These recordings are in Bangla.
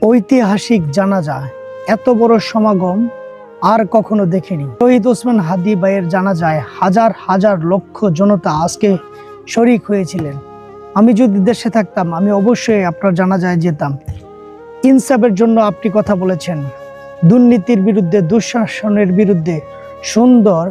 ঐতিহাসিক জানাজা, এত বড় সমাগম আর কখনো দেখিনি। শহীদ ওসমান হাদী ভাইয়ের জানাজায় হাজার হাজার লক্ষ জনতা আজকে শরিক হয়েছিলেন। আমি যদি দেশে থাকতাম আমি অবশ্যই আপনার জানাজায় যেতাম। ইনসাফের জন্য আপনি কথা বলেছেন, দুর্নীতির বিরুদ্ধে, দুঃশাসনের বিরুদ্ধে সুন্দর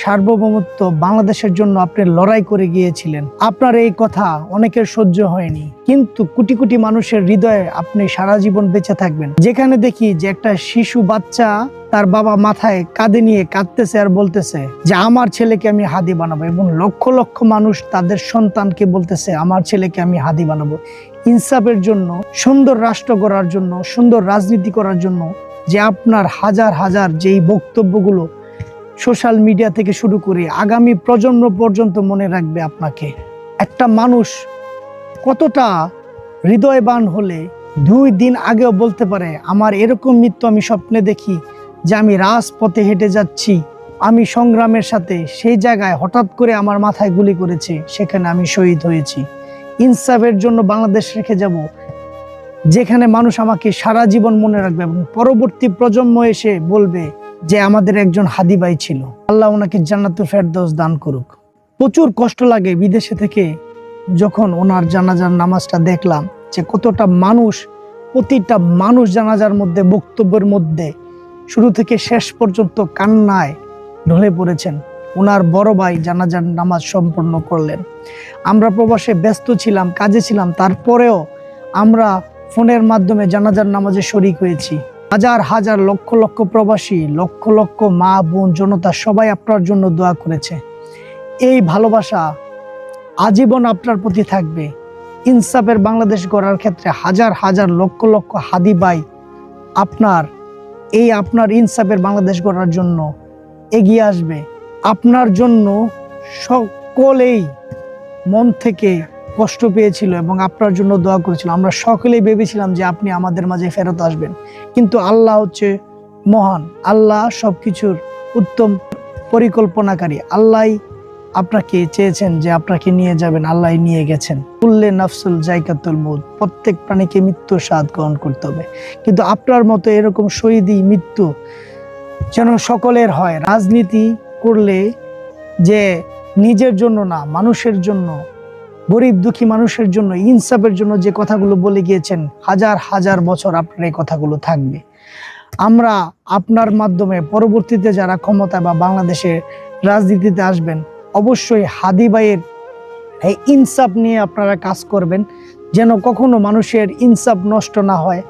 সার্বভৌমত্ব বাংলাদেশের জন্য আপনি লড়াই করে গিয়েছিলেন। আপনার এই কথা অনেকের সহ্য হয়নি, কিন্তু কোটি কোটি মানুষের হৃদয়ে আপনি সারা জীবন বেঁচে থাকবেন। যেখানে দেখি যে একটা শিশু বাচ্চা তার বাবা মাথায় কাঁধে নিয়ে কাঁদতেছে আর বলতেছে যে আমার ছেলেকে আমি হাদী বানাবো, এবং লক্ষ লক্ষ মানুষ তাদের সন্তানকে বলতেছে আমার ছেলেকে আমি হাদী বানাবো। ইনসাফের জন্য, সুন্দর রাষ্ট্র গড়ার জন্য, সুন্দর রাজনীতি করার জন্য যে আপনার হাজার হাজার যেই বক্তব্যগুলো সোশ্যাল মিডিয়া থেকে শুরু করে আগামী প্রজন্ম পর্যন্ত মনে রাখবে আপনাকে। একটা মানুষ কতটা হৃদয়বান হলে 2 দিন আগেও বলতে পারে আমার এরকম মৃত্যু আমি স্বপ্নে দেখি, যে আমি রাজপথে হেঁটে যাচ্ছি, আমি সংগ্রামের সাথে, সেই জায়গায় হঠাৎ করে আমার মাথায় গুলি করেছে, সেখানে আমি শহীদ হয়েছি। ইনসাফের জন্য বাংলাদেশ রেখে যাব, যেখানে মানুষ আমাকে সারা জীবন মনে রাখবে এবং পরবর্তী প্রজন্ম এসে বলবে যে আমাদের একজন হাদী ভাই ছিল। আল্লাহ ওনাকে জান্নাতুল ফেরদৌস দান করুক। প্রচুর কষ্ট লাগে বিদেশে থেকে যখন ওনার জানাজার নামাজটা দেখলাম, যে কতটা মানুষ, প্রতিটা মানুষ জানাজার মধ্যে, বক্তব্যের মধ্যে শুরু থেকে শেষ পর্যন্ত কান্নায় ঢলে পড়েছেন। ওনার বড় ভাই জানাজার নামাজ সম্পন্ন করলেন। আমরা প্রবাসে ব্যস্ত ছিলাম, কাজে ছিলাম, তারপরেও আমরা ফোনের মাধ্যমে জানাজার নামাজে শরিক হয়েছি। হাজার হাজার লক্ষ লক্ষ প্রবাসী, লক্ষ লক্ষ মা বোন জনতা সবাই আপনার জন্য দোয়া করেছে। এই ভালোবাসা আজীবন আপনার প্রতি থাকবে। ইনসাফের বাংলাদেশ গড়ার ক্ষেত্রে হাজার হাজার লক্ষ লক্ষ হাদী ভাই আপনার ইনসাফের বাংলাদেশ গড়ার জন্য এগিয়ে আসবে। আপনার জন্য সকলেই মন থেকে কষ্ট পেয়েছিল এবং আপনার জন্য দোয়া করেছিল। আমরা সকলেই ভেবেছিলাম যে আপনি আমাদের মাঝে ফেরত আসবেন, কিন্তু আল্লাহ হচ্ছে মহান। আল্লাহ সবকিছুর উত্তম পরিকল্পনাকারী। আল্লাহ আপনাকে চেয়েছেন যে আপনাকে নিয়ে যাবেন, আল্লাহ নিয়ে গেছেন। কুল্লে নাফসুল জায়কাতুল মউত, প্রত্যেক প্রাণীকে মৃত্যুর স্বাদ গ্রহণ করতে হবে, কিন্তু আপনার মতো এরকম শহীদি মৃত্যু যেন সকলের হয়। রাজনীতি করলে যে নিজের জন্য না, মানুষের জন্য, গরিব দুঃখী মানুষের জন্য, ইনসাফের জন্য যে কথাগুলো বলে গিয়েছেন, হাজার হাজার বছর আপনার এই কথাগুলো থাকবে। আমরা আপনার মাধ্যমে পরবর্তীতে যারা ক্ষমতা বা বাংলাদেশের রাজনীতিতে আসবেন, অবশ্যই হাদী ভাইয়ের এই ইনসাফ নিয়ে আপনারা কাজ করবেন, যেন কখনো মানুষের ইনসাফ নষ্ট না হয়।